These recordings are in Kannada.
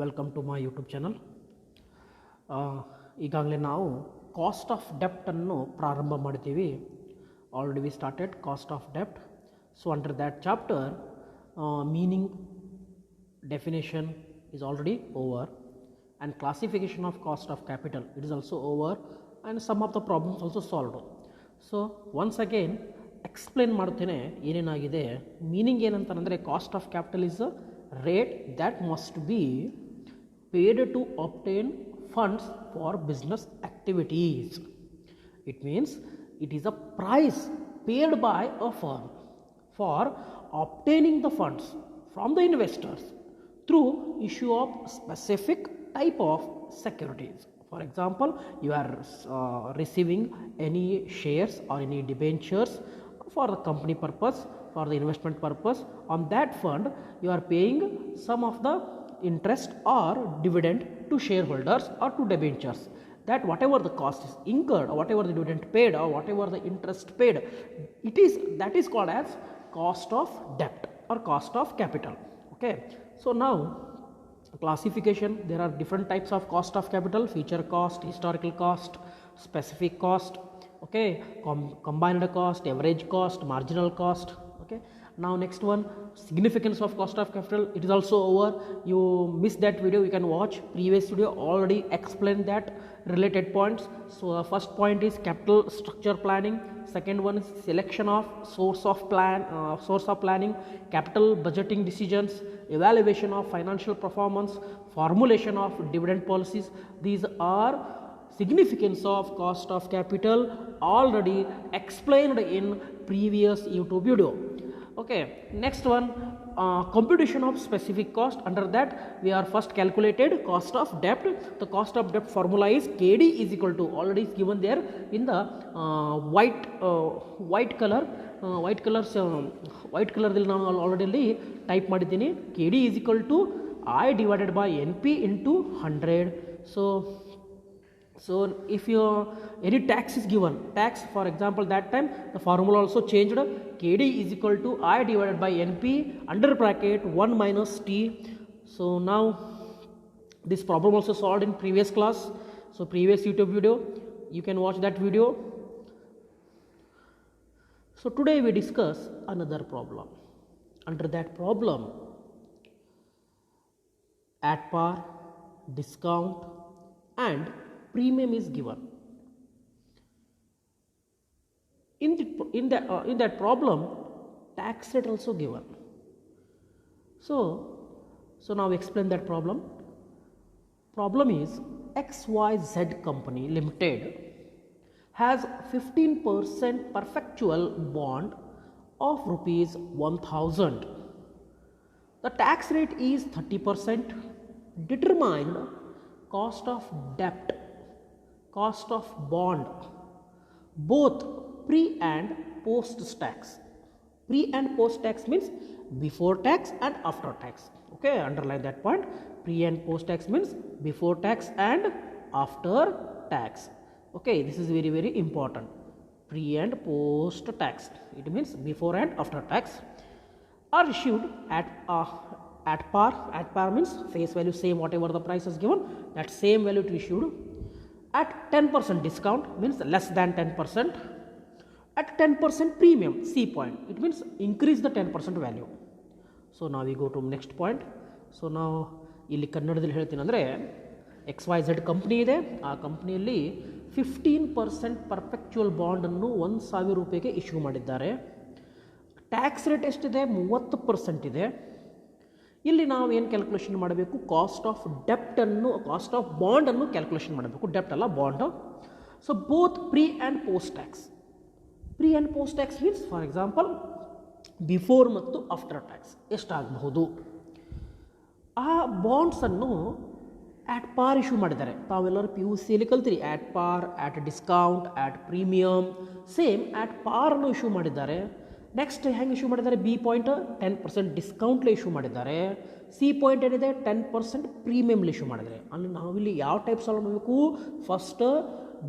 Welcome to my YouTube channel. ಈಗಾಗಲೇ ನಾವು ಕಾಸ್ಟ್ ಆಫ್ ಡೆಪ್ಟನ್ನು ಪ್ರಾರಂಭ ಮಾಡಿದ್ದೀವಿ. Already we started cost of ಡೆಪ್ಟ್. So under that chapter meaning definition is already over, and classification of cost of capital it is also over, and some of the problems also solved. So once again explain ಮಾಡ್ತೇನೆ ಏನೇನಾಗಿದೆ. ಮೀನಿಂಗ್ ಏನಂತಂದರೆ cost of capital is a rate that must be paid to obtain funds for business activities. It means it is a price paid by a firm for obtaining the funds from the investors through issue of specific type of securities. For example, you are receiving any shares or any debentures for the company purpose, for the investment purpose. On that fund you are paying some of the interest or dividend to shareholders or to debentures, that whatever the cost is incurred or whatever the dividend paid or whatever the interest paid, that is called as cost of debt or cost of capital. Okay, so now classification, there are different types of cost of capital: feature cost, historical cost, specific cost, okay, combined cost, average cost, marginal cost. Okay, now next one, significance of cost of capital, it is also over. You missed that video, you can watch previous video, already explained that related points. So the first point is capital structure planning, second one is selection of source of planning, capital budgeting decisions, evaluation of financial performance, formulation of dividend policies. These are significance of cost of capital, already explained in previous YouTube video. Okay, next one, computation of specific cost. Under that we are first calculated cost of debt. The cost of debt formula is KD is equal to, already is given there in the white color ದಲ್ಲಿ ನಾನು ಆಲ್ರೆಡಿ ಟೈಪ್ ಮಾಡಿದ್ದೀನಿ. KD is equal to I divided by NP into 100. So if any tax is given, tax for example, that time the formula also changed. KD is equal to I divided by NP under bracket 1 minus T. So now this problem also solved in previous class. So previous YouTube video, you can watch that video. So today we discuss another problem. Under that problem, at par, discount and premium is given. In that problem, tax rate also given. So now explain that problem. Problem is XYZ company limited has 15% perpetual bond of rupees 1000. The tax rate is 30%. Determine cost of debt, cost of bond, both pre and post tax. Pre and post tax means before tax and after tax. Okay, underline that point. Pre and post tax means before tax and after tax. Okay, this is very very important. Pre and post tax, it means before and after tax, are issued at par. At par means face value same, whatever the price is given, that same value to issued at 10% discount, means less than 10%, at 10% premium, C point, it means increase the 10% value. So now we go to next point. So now ಇಲ್ಲಿ ಕನ್ನಡದಲ್ಲಿ ಹೇಳ್ತೀನಿ ಅಂದರೆ XYZ ಕಂಪ್ನಿ ಇದೆ. ಆ ಕಂಪ್ನಿಯಲ್ಲಿ 15% ಪರ್ಪೆಕ್ಚುವಲ್ ಬಾಂಡನ್ನು 1000 ರೂಪಾಯಿಗೆ ಇಶ್ಯೂ ಮಾಡಿದ್ದಾರೆ. ಟ್ಯಾಕ್ಸ್ ರೇಟ್ ಎಷ್ಟಿದೆ? 30% ಇದೆ. ಇಲ್ಲಿ ನಾವು ಏನು ಕ್ಯಾಲ್ಕುಲೇಷನ್ ಮಾಡಬೇಕು? ಕಾಸ್ಟ್ ಆಫ್ ಡೆಪ್ಟನ್ನು, ಕಾಸ್ಟ್ ಆಫ್ ಬಾಂಡನ್ನು ಕ್ಯಾಲ್ಕುಲೇಷನ್ ಮಾಡಬೇಕು. ಡೆಪ್ಟ್ ಅಲ್ಲ, bond. So both pre and post tax. Pre and post tax means for example before ಮತ್ತು ಆಫ್ಟರ್ ಟ್ಯಾಕ್ಸ್ ಎಷ್ಟಾಗಬಹುದು. ಆ ಬಾಂಡ್ಸನ್ನು ಆ್ಯಟ್ ಪಾರ್ ಇಶ್ಯೂ ಮಾಡಿದ್ದಾರೆ. ತಾವೆಲ್ಲರೂ PUCಯಲ್ಲಿ ಕಲ್ತೀರಿ. At par, at discount, at premium, same at ಪಾರನ್ನು ಇಶ್ಯೂ ಮಾಡಿದ್ದಾರೆ. ನೆಕ್ಸ್ಟ್ ಹೆಂಗೆ ಇಶ್ಯೂ ಮಾಡಿದ್ದಾರೆ? ಬಿ ಪಾಯಿಂಟ್ 10% ಡಿಸ್ಕೌಂಟ್ಲಿ ಇಶ್ಯೂ ಮಾಡಿದ್ದಾರೆ. ಸಿ ಪಾಯಿಂಟ್ ಏನಿದೆ? 10% ಪ್ರೀಮಿಯಮ್ಲಿ ಇಶ್ಯೂ ಮಾಡಿದ್ದಾರೆ. ಅಲ್ಲಿ ನಾವಿಲ್ಲಿ ಯಾವ ಟೈಪ್ ಸಾಲ್ವ್ ಮಾಡಬೇಕು? ಫಸ್ಟ್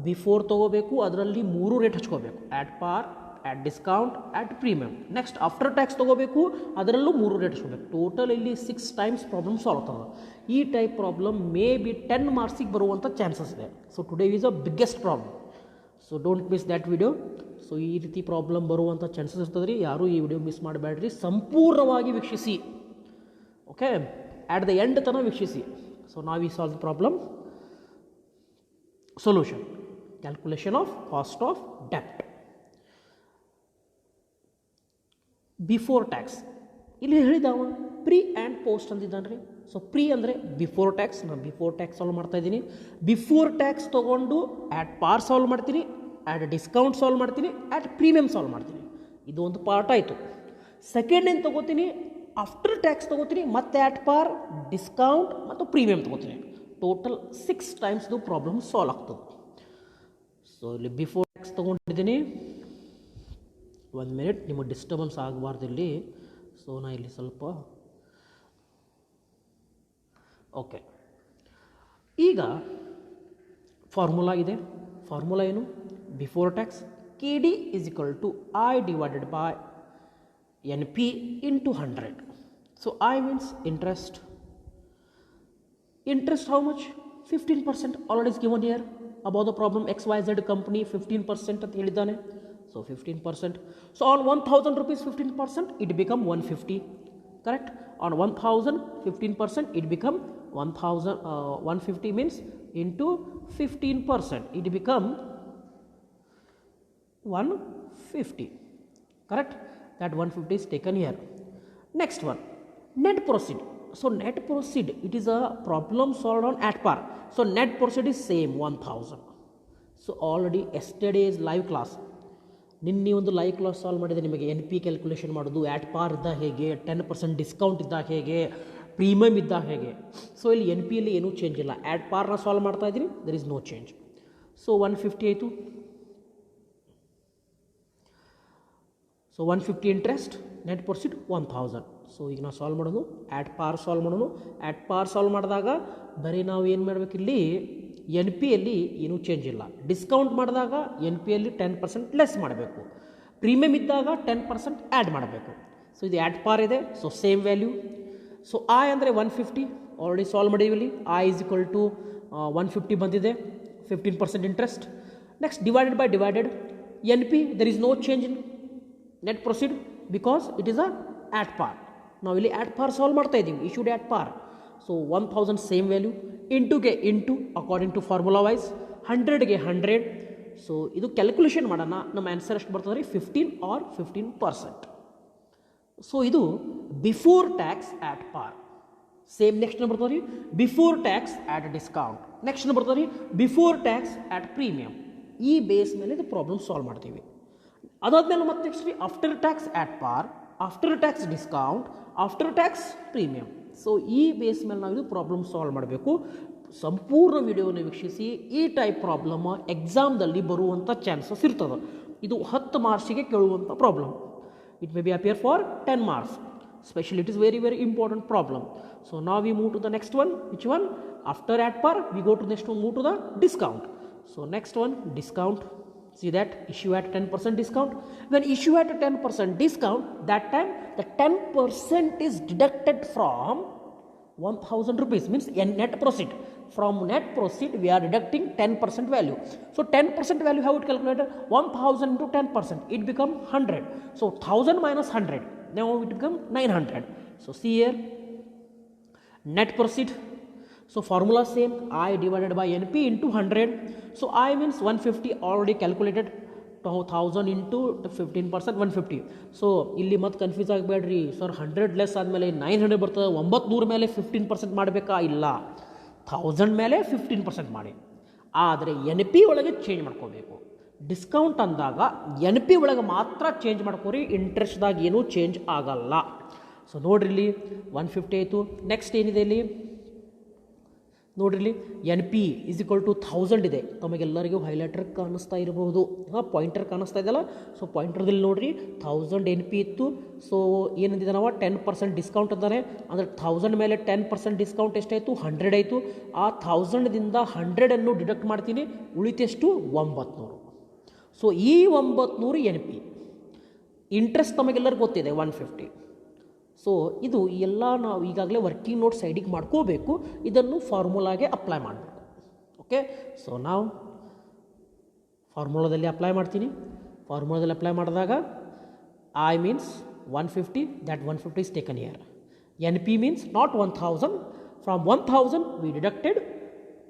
ಬಿಫೋರ್ ತೊಗೋಬೇಕು, ಅದರಲ್ಲಿ 3 rate ಹಚ್ಕೋಬೇಕು. At par, at discount at premium. Next after tax ತೊಗೋಬೇಕು, ಅದರಲ್ಲೂ 3 ರೇಟ್ ಇಸ್ಕೋಬೇಕು. ಟೋಟಲ್ ಇಲ್ಲಿ 6 ಟೈಮ್ಸ್ ಪ್ರಾಬ್ಲಮ್ ಸಾಲ್ವ್ ಆಗ್ತದೆ. ಈ ಟೈಪ್ ಪ್ರಾಬ್ಲಮ್ ಮೇ ಬಿ 10 ಮಾರ್ಕ್ಸಿಗೆ ಬರುವಂಥ ಚಾನ್ಸಸ್ ಇದೆ. So today is a biggest problem. So don't miss that video. So ಈ ರೀತಿ ಪ್ರಾಬ್ಲಮ್ ಬರುವಂಥ ಚಾನ್ಸಸ್ ಇರ್ತದೆ ರೀ. ಯಾರೂ ಈ ವಿಡಿಯೋ ಮಿಸ್ ಮಾಡಬೇಡ್ರಿ, ಸಂಪೂರ್ಣವಾಗಿ ವೀಕ್ಷಿಸಿ. ಓಕೆ, ಆ್ಯಟ್ ದ ಎಂಡ್ ತನಕ ವೀಕ್ಷಿಸಿ. ಸೊ ನಾವು ಈ solve the problem. Solution: calculation of cost of ಡೆಪ್ಟ್ ಬಿಫೋರ್ ಟ್ಯಾಕ್ಸ್. ಇಲ್ಲಿ ಹೇಳಿದಾವ ಪ್ರೀ ಆ್ಯಂಡ್ ಪೋಸ್ಟ್ ಅಂದಿದ್ದಾನೆ ರೀ. ಸೊ ಪ್ರೀ ಅಂದರೆ ಬಿಫೋರ್ ಟ್ಯಾಕ್ಸ್. ನಾನು ಬಿಫೋರ್ ಟ್ಯಾಕ್ಸ್ ಸಾಲ್ವ್ ಮಾಡ್ತಾ ಇದ್ದೀನಿ. ಬಿಫೋರ್ ಟ್ಯಾಕ್ಸ್ ತೊಗೊಂಡು ಆ್ಯಟ್ ಪಾರ್ ಸಾಲ್ವ್ ಮಾಡ್ತೀನಿ, ಆ್ಯಟ್ ಡಿಸ್ಕೌಂಟ್ ಸಾಲ್ವ್ ಮಾಡ್ತೀನಿ, ಆ್ಯಟ್ ಪ್ರೀಮಿಯಮ್ ಸಾಲ್ವ್ ಮಾಡ್ತೀನಿ. ಇದು ಒಂದು ಪಾರ್ಟ್ ಆಯಿತು. ಸೆಕೆಂಡ್ ಏನು ತೊಗೋತೀನಿ, ಆಫ್ಟರ್ ಟ್ಯಾಕ್ಸ್ ತೊಗೋತೀನಿ, ಮತ್ತು ಆ್ಯಟ್ ಪಾರ್, ಡಿಸ್ಕೌಂಟ್ ಮತ್ತು ಪ್ರೀಮಿಯಮ್ ತೊಗೋತೀನಿ. ಟೋಟಲ್ 6 ಟೈಮ್ಸ್ದು ಪ್ರಾಬ್ಲಮ್ ಸಾಲ್ವ್ ಆಗ್ತದೆ. ಸೊ ಇಲ್ಲಿ ಬಿಫೋರ್ ಟ್ಯಾಕ್ಸ್ ತೊಗೊಂಡಿದ್ದೀನಿ. 1 ಮಿನಿಟ್, ನಿಮಗೆ ಡಿಸ್ಟರ್ಬೆನ್ಸ್ ಆಗಬಾರ್ದು ಇಲ್ಲಿ. ಸೊ ನಾ ಇಲ್ಲಿ ಸ್ವಲ್ಪ ಓಕೆ. ಈಗ ಫಾರ್ಮುಲಾ ಇದೆ. ಫಾರ್ಮುಲಾ ಏನು? Before tax KD is equal to I divided by NP into 100. So I means interest. Interest how much? 15%. Already is given here. About the problem XYZ company 15% ಅಂತ ಹೇಳಿದ್ದಾನೆ. So 15%. So on 1000 rupees 15%, it become 150. Correct? On 1000 15%, it become 150 means into 15%, it become 150. Correct? That 150 is taken here. Next one, net proceed. So net proceed, it is a problem solved on at par. So net proceed is same 1000. So already yesterday's live class, ನಿನ್ನೆ ಒಂದು ಲೈವ್ ಕ್ಲಾಸ್ ಸಾಲ್ವ್ ಮಾಡಿದೆ. ನಿಮಗೆ NP ಕ್ಯಾಲ್ಕುಲೇಷನ್ ಮಾಡೋದು, ಆ್ಯಟ್ ಪಾರ್ ಇದ್ದಾಗ ಹೇಗೆ, 10% ಡಿಸ್ಕೌಂಟ್ ಇದ್ದಾಗ ಹೇಗೆ, ಪ್ರೀಮಿಯಮ್ ಇದ್ದಾಗ ಹೇಗೆ. ಸೊ ಇಲ್ಲಿ NPಯಲ್ಲಿ ಏನೂ ಚೇಂಜ್ ಇಲ್ಲ. ಆ್ಯಟ್ ಪಾರ್ನ ಸಾಲ್ವ್ ಮಾಡ್ತಾ ಇದ್ದೀನಿ, there is no change. So 150 ಆಯಿತು. So 150 interest, net proceed 1000. So ಈಗ ನಾವು ಸಾಲ್ವ್ ಮಾಡೋದು, ಆ್ಯಟ್ ಪಾರ್ ಸಾಲ್ವ್ ಮಾಡೋದು. ಆ್ಯಟ್ ಪಾರ್ ಸಾಲ್ವ್ ಮಾಡಿದಾಗ ಬರೀ ನಾವು ಏನು ಮಾಡಬೇಕು, ಇಲ್ಲಿ NPಯಲ್ಲಿ ಏನೂ ಚೇಂಜ್ ಇಲ್ಲ. ಡಿಸ್ಕೌಂಟ್ ಮಾಡಿದಾಗ NPಯಲ್ಲಿ 10% ಲೆಸ್ ಮಾಡಬೇಕು. ಪ್ರೀಮಿಯಮ್ ಇದ್ದಾಗ 10% ಆ್ಯಡ್ ಮಾಡಬೇಕು. ಸೊ ಇದು ಆ್ಯಟ್ ಪಾರ್ ಇದೆ. So same value. So I ಅಂದರೆ 150 ಆಲ್ರೆಡಿ ಸಾಲ್ವ್ ಮಾಡಿದ್ದೀವಿ. I ಈಸ್ ಈಕ್ವಲ್ ಟು 150 ಬಂದಿದೆ. 15% interest. Next divided by divided NP, there is no change in net proceed because it is a at par. ನಾವು ಇಲ್ಲಿ ಆ್ಯಟ್ ಪಾರ್ ಸಾಲ್ವ್ ಮಾಡ್ತಾ ಇದ್ದೀವಿ. Issued at par. So 1000 same value, ಇಂಟುಗೆ into according to formula wise, 100ಗೆ 100. ಸೊ ಇದು ಕ್ಯಾಲ್ಕುಲೇಷನ್ ಮಾಡೋಣ. ನಮ್ಮ ಆನ್ಸರ್ ಎಷ್ಟು ಬರ್ತದೆ ರೀ? 15 ಆರ್ 15%. ಸೊ ಇದು ಬಿಫೋರ್ ಟ್ಯಾಕ್ಸ್ ಆ್ಯಟ್ ಪಾರ್. ಸೇಮ್ ನೆಕ್ಸ್ಟ್ ಬರ್ತದೆ ರೀ before tax at discount. Next ಬರ್ತದೆ ರೀ ಬಿಫೋರ್ ಟ್ಯಾಕ್ಸ್ ಆ್ಯಟ್ ಪ್ರೀಮಿಯಮ್. ಈ ಬೇಸ್ ಮೇಲೆ ಇದು ಪ್ರಾಬ್ಲಮ್ ಸಾಲ್ವ್ ಮಾಡ್ತೀವಿ. ಅದಾದ್ಮೇಲೆ ಮತ್ತೆ ನೆಕ್ಸ್ಟ್ ರೀ ಆಫ್ಟರ್ ಟ್ಯಾಕ್ಸ್ ಆ್ಯಟ್ ಪಾರ್, after tax discount, after tax premium. So ಈ ಬೇಸ್ ಮೇಲೆ ನಾವು ಇದು ಪ್ರಾಬ್ಲಮ್ ಸಾಲ್ವ್ ಮಾಡಬೇಕು. ಸಂಪೂರ್ಣ ವಿಡಿಯೋನ ವೀಕ್ಷಿಸಿ. ಈ ಟೈಪ್ ಪ್ರಾಬ್ಲಮ್ ಎಕ್ಸಾಮ್ದಲ್ಲಿ ಬರುವಂಥ ಚಾನ್ಸಸ್ ಇರ್ತದೆ. ಇದು 10 ಮಾರ್ಕ್ಸಿಗೆ ಕೇಳುವಂಥ problem. It may be appear for 10 marks. Especially it is very very important problem. So now we move to the next one. Which one? After at par we go to next one, move to the discount. So next one, discount. See that issue at 10% discount. When issue at 10% discount, that time the 10% is deducted from 1000 rupees, means net proceed. From net proceed we are deducting 10% value. So 10% value, how it calculated? 1000 into 10%, it become 100. So 1000 minus 100, now it become 900. So see here, net proceed. So formula same, I divided by NP into 100. So I means 150 already calculated. 1000 into 15%, 150. So ಇಲ್ಲಿ ಮತ್ತೆ ಕನ್ಫ್ಯೂಸ್ ಆಗಬೇಡ್ರಿ ಸರ್. 100 ಲೆಸ್ ಆದಮೇಲೆ 900 ಬರ್ತದೆ. 900 ಮೇಲೆ 15% ಮಾಡಬೇಕಾ? ಇಲ್ಲ, 1000 ಮೇಲೆ 15% ಮಾಡಿ. ಆದರೆ NP ಒಳಗೆ ಚೇಂಜ್ ಮಾಡ್ಕೋಬೇಕು. ಡಿಸ್ಕೌಂಟ್ ಅಂದಾಗ NP ಒಳಗೆ ಮಾತ್ರ ಚೇಂಜ್ ಮಾಡ್ಕೋರಿ, ಇಂಟ್ರೆಸ್ಟ್ದಾಗ ಏನೂ ಚೇಂಜ್ ಆಗಲ್ಲ. ಸೊ ನೋಡ್ರಿ ಇಲ್ಲಿ 150 ಆಯಿತು. ನೆಕ್ಸ್ಟ್ ಏನಿದೆ ಇಲ್ಲಿ ನೋಡ್ರಿ, ಇಲ್ಲಿ NP ಈಸ್ ಈಕ್ವಲ್ ಟು 1000 ಇದೆ. ತಮಗೆಲ್ಲರಿಗೂ ಹೈಲೈಟರ್ ಕಾಣಿಸ್ತಾ ಇರಬಹುದು, ಪಾಯಿಂಟರ್ ಕಾಣಿಸ್ತಾ ಇದೆಯಲ್ಲ. ಸೊ ಪಾಯಿಂಟರ್ದಲ್ಲಿ ನೋಡ್ರಿ 1000 NP ಇತ್ತು. ಸೊ ಏನಂದಿದೆ ನಾವು 10% ಡಿಸ್ಕೌಂಟ್ ಅಂತಾನೆ. ಅಂದರೆ 1000 ಮೇಲೆ 10% ಡಿಸ್ಕೌಂಟ್ ಎಷ್ಟಾಯಿತು? 100 ಆಯಿತು. ಆ 1000ದಿಂದ 100 ಡಿಡಕ್ಟ್ ಮಾಡ್ತೀನಿ, ಉಳಿತೆಷ್ಟು? 900. ಸೊ ಈ 900 NP. ಇಂಟ್ರೆಸ್ಟ್ ತಮಗೆಲ್ಲರಿಗೂ ಗೊತ್ತಿದೆ 150. ಸೊ ಇದು ಎಲ್ಲ ನಾವು ಈಗಾಗಲೇ ವರ್ಕಿಂಗ್ ನೋಟ್ ಸೈಡಿಗೆ ಮಾಡ್ಕೋಬೇಕು, ಇದನ್ನು ಫಾರ್ಮುಲಾಗೆ ಅಪ್ಲೈ ಮಾಡಬೇಕು. ಓಕೆ, ಸೊ ನಾವು ಫಾರ್ಮುಲಾದಲ್ಲಿ ಅಪ್ಲೈ ಮಾಡ್ತೀನಿ. ಫಾರ್ಮುಲಾದಲ್ಲಿ ಅಪ್ಲೈ ಮಾಡಿದಾಗ I means 150, that 150 is taken here. NP means not 1000. From 1000 we deducted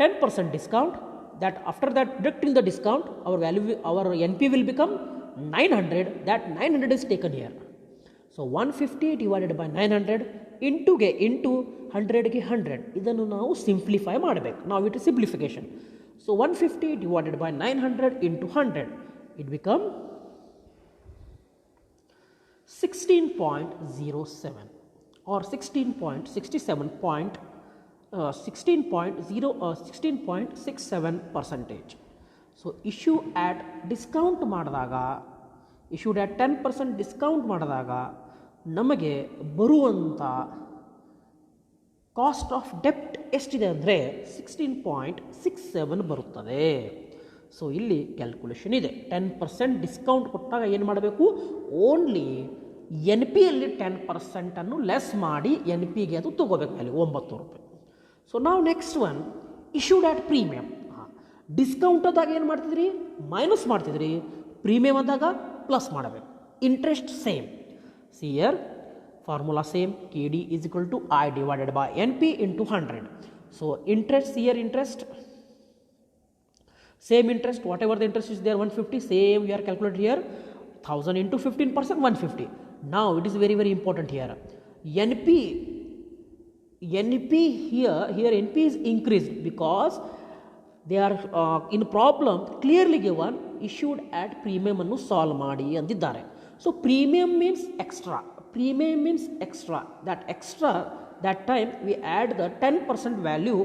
10% discount. That after that deducting the discount, our value, our NP will become 900. That 900 is taken here. So 150 divided by 900 into 100 ಗೆ 100. ಇದನ್ನು ನಾವು ಸಿಂಪ್ಲಿಫೈ ಮಾಡಬೇಕು. Now it is simplification. So 150 divided by 900 into 100, it become 16.07 or 16.67%. So issue at discount ಮಾಡಿದಾಗ, issued at 10% discount ಮಾಡಿದಾಗ ನಮಗೆ ಬರುವಂಥ ಕಾಸ್ಟ್ ಆಫ್ ಡೆಪ್ಟ್ ಎಷ್ಟಿದೆ ಅಂದರೆ 16.67 ಬರುತ್ತದೆ. ಸೊ ಇಲ್ಲಿ ಕ್ಯಾಲ್ಕುಲೇಷನ್ ಇದೆ. 10% ಡಿಸ್ಕೌಂಟ್ ಕೊಟ್ಟಾಗ ಏನು ಮಾಡಬೇಕು, ಓನ್ಲಿ ಎನ್ ಪಿಯಲ್ಲಿ 10% ಲೆಸ್ ಮಾಡಿ ಎನ್ ಪಿಗೆ ಅದು ತೊಗೋಬೇಕು, ಅಲ್ಲಿ 9 ರೂಪಾಯಿ. ಸೊ ನಾವು next one issued at premium. Discount ಆದಾಗ ಏನು ಮಾಡ್ತಿದ್ರಿ, ಮೈನಸ್ ಮಾಡ್ತಿದ್ರಿ, ಪ್ರೀಮಿಯಮ್ ಆದಾಗ ಪ್ಲಸ್ ಮಾಡಬೇಕು. Interest same, see here formula same, K D is equal to I divided by N P into 100. So interest, see here interest, same interest, whatever the interest is there 150, same we are calculated here, 1000 into 15%, 150. Now it is very very important here, NP here NP is increased because they are in problem clearly given issued at premium ಅನ್ನು ಸಾಲ್ವ್ ಮಾಡಿ ಅಂದಿದ್ದಾರೆ. So premium means extra, that extra, that time we add the 10% value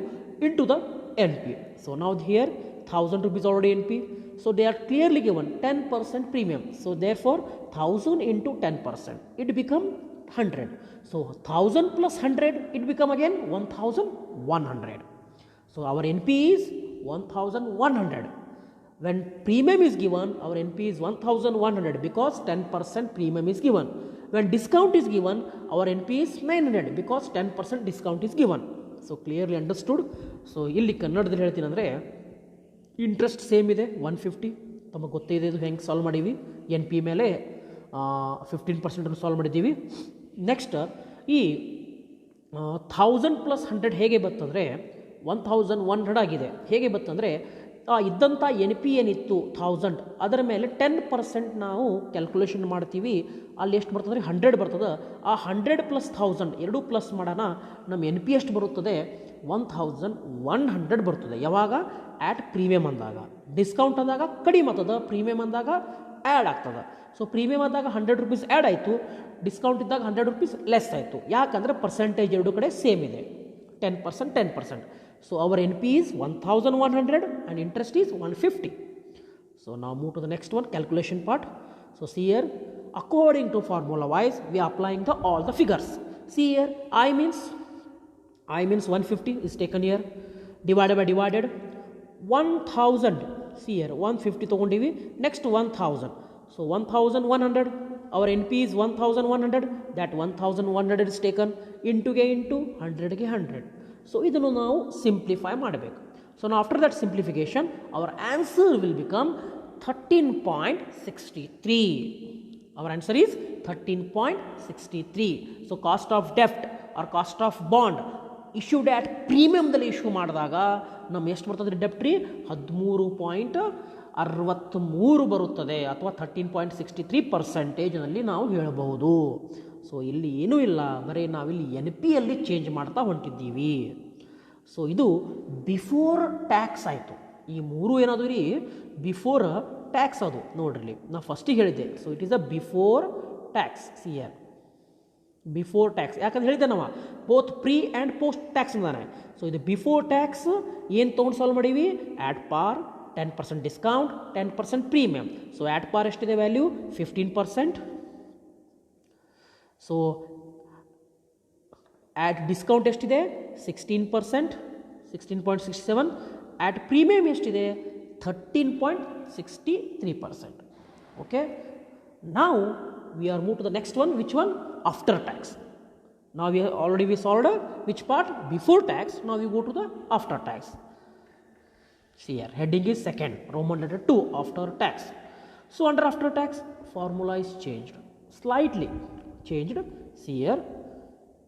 into the NP. So now here 1000 rupees already NP, so they are clearly given 10% premium. So therefore 1000 into 10%, it become 100. So 1000 plus 100, it become again 1100. So our NP is 1100. When premium is given, our NP is 1100 because 10% premium is given. When discount is given, our NP is 900 because 10% discount is given. So clearly understood. So ಇಲ್ಲಿ ಕನ್ನಡದಲ್ಲಿ ಹೇಳ್ತೀನಿ ಅಂದರೆ ಇಂಟ್ರೆಸ್ಟ್ ಸೇಮ್ ಇದೆ 150, ತಮಗೆ ಗೊತ್ತೇ ಇದೆ ಇದು ಹೆಂಗೆ ಸಾಲ್ವ್ ಮಾಡೀವಿ. ಎನ್ ಪಿ ಮೇಲೆ 15% ಸಾಲ್ವ್ ಮಾಡಿದ್ದೀವಿ. ನೆಕ್ಸ್ಟ್ ಈ 1000 ಪ್ಲಸ್ 100 ಹೇಗೆ ಬರ್ತಂದರೆ 1100 ಆಗಿದೆ. ಹೇಗೆ ಬರ್ತಂದರೆ ಇದ್ದಂಥ ಎನ್ ಪಿ ಏನಿತ್ತು 1000, ಅದರ ಮೇಲೆ 10% ನಾವು ಕ್ಯಾಲ್ಕುಲೇಷನ್ ಮಾಡ್ತೀವಿ. ಅಲ್ಲಿ ಎಷ್ಟು ಬರ್ತದೆ, 100 ಬರ್ತದೆ. ಆ 100 ಪ್ಲಸ್ 1000 ಎರಡೂ ಪ್ಲಸ್ ಮಾಡೋಣ, ನಮ್ಮ ಎನ್ ಪಿ ಎಷ್ಟು ಬರುತ್ತದೆ, 1100 ಬರ್ತದೆ. ಯಾವಾಗ, ಆ್ಯಟ್ ಪ್ರೀಮಿಯಮ್ ಅಂದಾಗ. ಡಿಸ್ಕೌಂಟ್ ಅಂದಾಗ ಕಡಿಮೆ ಆಗ್ತದೆ, ಪ್ರೀಮಿಯಮ್ ಅಂದಾಗ ಆ್ಯಡ್ ಆಗ್ತದೆ. ಸೊ ಪ್ರೀಮಿಯಮ್ ಆದಾಗ 100 rupees ಆ್ಯಡ್ ಆಯಿತು, ಡಿಸ್ಕೌಂಟ್ ಇದ್ದಾಗ 100 rupees ಲೆಸ್ ಆಯಿತು. ಯಾಕಂದರೆ ಪರ್ಸೆಂಟೇಜ್ ಎರಡು ಕಡೆ ಸೇಮ್ ಇದೆ, 10%. So our NP is 1100 and interest is 150. So now move to the next one, calculation part. So see here, according to formula wise, we are applying all the figures. See here, I means 150 is taken here, divided by 1000. See here, 150 ತಗೊಂಡಿವಿ, next 1000. So 1100, our NP is 1100, that 1100 is taken into 100 ಗೆ 100. ಸೊ ಇದನ್ನು ನಾವು ಸಿಂಪ್ಲಿಫೈ ಮಾಡಬೇಕು. ಸೊ ನಾವು after that simplification our answer will become 13.63. Our answer is 13.63. So cost of ಡೆಫ್ಟ್ or cost of bond issued at ಪ್ರೀಮಿಯಮ್ದಲ್ಲಿ ಇಶ್ಯೂ ಮಾಡಿದಾಗ ನಮ್ಮ ಎಷ್ಟು ಬರ್ತದೆ ಡೆಪ್ಟ್ ರೀ, 13.63 ಬರುತ್ತದೆ, ಅಥವಾ 13.63% ನಾವು ಹೇಳಬಹುದು. ಸೊ ಇಲ್ಲಿ ಏನೂ ಇಲ್ಲ, ಬರೀ ನಾವಿಲ್ಲಿ ಎನ್ ಪಿಯಲ್ಲಿ ಚೇಂಜ್ ಮಾಡ್ತಾ ಹೊಂಟಿದ್ದೀವಿ. ಸೊ ಇದು ಬಿಫೋರ್ ಟ್ಯಾಕ್ಸ್ ಆಯಿತು. ಈ ಮೂರು ಏನಾದರೂ ರೀ ಬಿಫೋರ್ ಟ್ಯಾಕ್ಸ್, ಅದು ನೋಡ್ರಿ ನಾ ಫಸ್ಟಿಗೆ ಹೇಳಿದ್ದೆ. So it is a before tax. C or before tax, ಯಾಕಂದ್ರೆ ಹೇಳಿದ್ದೆ ನಾವು both pre and post tax ಅಂದಾನೆ. ಸೊ ಇದು ಬಿಫೋರ್ ಟ್ಯಾಕ್ಸ್ ಏನು ತೊಗೊಂಡು ಸಾಲ್ವ್ ಮಾಡೀವಿ, ಆ್ಯಟ್ ಪಾರ್ 10% ಡಿಸ್ಕೌಂಟ್ 10% ಪ್ರೀಮಿಯಮ್. ಸೊ ಆ್ಯಟ್ ಪಾರ್ ಎಷ್ಟಿದೆ ವ್ಯಾಲ್ಯೂ 15%. ಸೊ ಆ್ಯಟ್ ಡಿಸ್ಕೌಂಟ್ ಎಷ್ಟಿದೆ 16%, 16.67. ಆ್ಯಟ್ ಪ್ರೀಮಿಯಮ್ ಎಷ್ಟಿದೆ 13.63%. ಓಕೆ, ನಾವು we are moved to the next one. Which one? After tax. Now we have already we solved which part? Before tax. Now we go to the after tax. See here, heading is second, Roman letter 2, after tax. So under after tax, formula is changed, slightly changed. See here,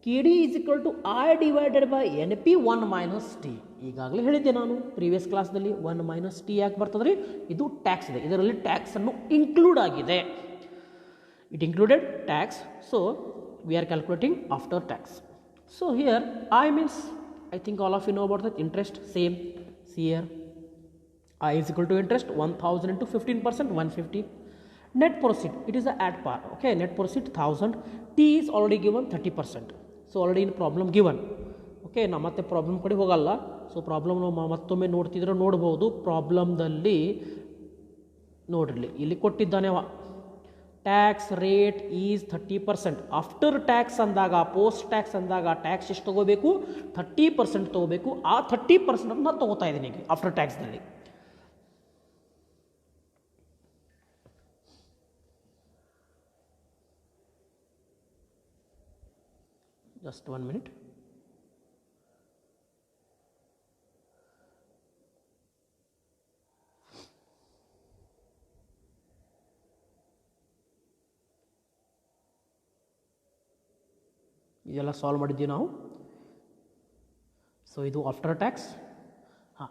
KD is equal to I divided by NP 1 minus T. ಈಗಾಗಲೇ ಹೇಳಿದ್ದೆ ನಾನು ಪ್ರೀವಿಯಸ್ ಕ್ಲಾಸ್ನಲ್ಲಿ 1 ಮೈನಸ್ ಟಿ ಯಾಕೆ ಬರ್ತದೆ ರೀ, ಇದು ಟ್ಯಾಕ್ಸ್ ಇದೆ, ಇದರಲ್ಲಿ ಟ್ಯಾಕ್ಸನ್ನು ಇನ್ಕ್ಲೂಡ್ ಆಗಿದೆ. It included tax. So we are calculating after tax. So here I means, I think all of you know about that interest, same. See here, I is equal to interest 1000 into 15%, 150. Net proceed, it is a add par. Okay, net proceed 1000. T is already given 30%. So already in problem given. Okay, ನಾ ಮತ್ತೆ ಪ್ರಾಬ್ಲಮ್ ಕಡೆ ಹೋಗಲ್ಲ. ಸೊ ಪ್ರಾಬ್ಲಮ್ ನಾವು ಮತ್ತೊಮ್ಮೆ ನೋಡ್ತಿದ್ರೆ ನೋಡ್ಬೋದು. ಪ್ರಾಬ್ಲಮ್ದಲ್ಲಿ ನೋಡ್ರಿ ಇಲ್ಲಿ ಕೊಟ್ಟಿದ್ದಾನೆ, tax rate is 30%. After tax ಅಂದಾಗ, ಪೋಸ್ಟ್ ಟ್ಯಾಕ್ಸ್ ಅಂದಾಗ ಟ್ಯಾಕ್ಸ್ ಎಷ್ಟು ತೊಗೋಬೇಕು? 30% ತೊಗೋಬೇಕು. ಆ 30% ನಾನು ತೊಗೋತಾ ಇದ್ದೀನಿ ಈಗ ಆಫ್ಟರ್ ಟ್ಯಾಕ್ಸ್ನಲ್ಲಿ. Just 1 minute. ಇದೆಲ್ಲ ಸಾಲ್ವ್ ಮಾಡಿದ್ದೀವಿ ನಾವು. ಸೊ ಇದು ಆಫ್ಟರ್ ಟ್ಯಾಕ್ಸ್. ಹಾಂ,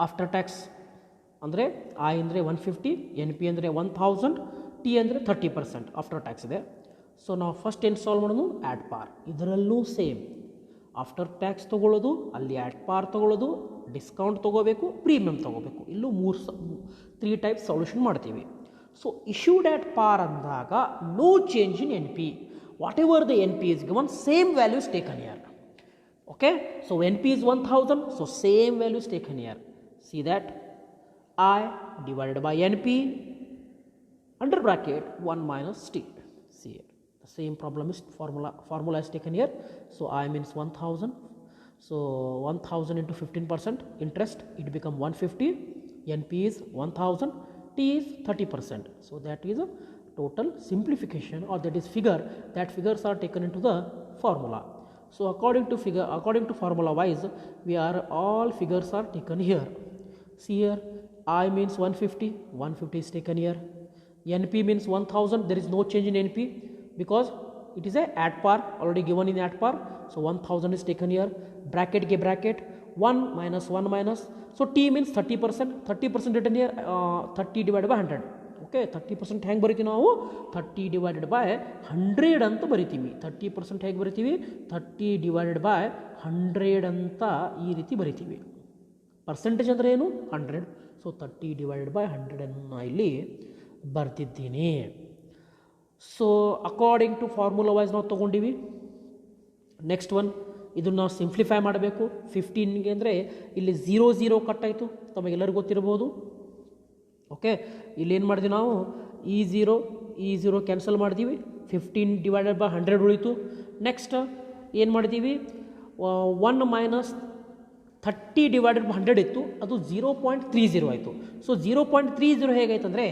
ಆಫ್ಟರ್ ಟ್ಯಾಕ್ಸ್ ಅಂದರೆ ಐ ಅಂದರೆ 150, ಎನ್ ಪಿ ಅಂದರೆ 1000, ಟಿ ಅಂದರೆ 30% ಆಫ್ಟರ್ ಟ್ಯಾಕ್ಸ್ ಇದೆ. ಸೊ ನಾವು ಫಸ್ಟ್ ಏನು ಸಾಲ್ವ್ ಮಾಡೋದು? ಆ್ಯಡ್ ಪಾರ್. ಇದರಲ್ಲೂ ಸೇಮ್, ಆಫ್ಟರ್ ಟ್ಯಾಕ್ಸ್ ತೊಗೊಳ್ಳೋದು, ಅಲ್ಲಿ ಆ್ಯಡ್ ಪಾರ್ ತೊಗೊಳ್ಳೋದು, ಡಿಸ್ಕೌಂಟ್ ತೊಗೋಬೇಕು, ಪ್ರೀಮಿಯಮ್ ತೊಗೋಬೇಕು. ಇಲ್ಲೂ 3 ಟೈಪ್ ಸೊಲ್ಯೂಷನ್ ಮಾಡ್ತೀವಿ. ಸೊ ಇಶ್ಯೂಡ್ ಆ್ಯಟ್ ಪಾರ್ ಅಂದಾಗ no change in N P. Whatever the NP is given, same value is taken here. Okay, so NP is 1000, so same value is taken here. See that, I divided by NP under bracket 1 minus T. See here, the same problem is formula is taken here. So I means 1000, so 1000 into 15% interest, it become 150. NP is 1000, T is 30%. So that is a total simplification, or that is figure, that figures are taken into the formula. So according to formula wise, we are all figures are taken here. See here, I means 150 is taken here. NP means 1000, there is no change in NP because it is a add par, already given in add par. So 1000 is taken here, bracket ke bracket 1 minus, so T means 30% written here, 30 divided by 100. Okay, 30% ಹೆಂಗೆ ಬರಿತೀವಿ ನಾವು? 30 ಡಿವೈಡೆಡ್ ಬೈ 100 ಅಂತ ಬರಿತೀವಿ. 30% ಹೇಗೆ ಬರಿತೀವಿ? 30 ಡಿವೈಡೆಡ್ ಬೈ 100 ಅಂತ ಈ ರೀತಿ ಬರಿತೀವಿ. ಪರ್ಸೆಂಟೇಜ್ ಅಂದರೆ ಏನು? 100. ಸೊ 30 ಡಿವೈಡೆಡ್ ಬೈ 100 ಅನ್ನು ಇಲ್ಲಿ ಬರ್ತಿದ್ದೀನಿ. So according to formula wise ನಾವು ತೊಗೊಂಡಿವಿ. ನೆಕ್ಸ್ಟ್ ಒನ್, ಇದನ್ನು ನಾವು ಸಿಂಪ್ಲಿಫೈ ಮಾಡಬೇಕು. 15ಗೆ ಅಂದರೆ ಇಲ್ಲಿ 0 ಕಟ್ಟಾಯಿತು, ತಮಗೆಲ್ಲರಿಗೂ ಗೊತ್ತಿರ್ಬೋದು. ಓಕೆ, ಇಲ್ಲಿ ಏನು ಮಾಡಿದ್ವಿ ನಾವು? ಈ ಝೀರೋ ಕ್ಯಾನ್ಸಲ್ ಮಾಡಿದ್ದೀವಿ. 15 ಡಿವೈಡೆಡ್ ಬೈ 100 ಉಳಿತು. ನೆಕ್ಸ್ಟ್ ಏನು ಮಾಡಿದ್ದೀವಿ? 1 ಮೈನಸ್ 30 ಡಿವೈಡೆಡ್ ಬೈ 100 ಇತ್ತು, ಅದು 0.30 ಆಯಿತು. ಸೊ 0.30 ಹೇಗಾಯ್ತು ಅಂದರೆ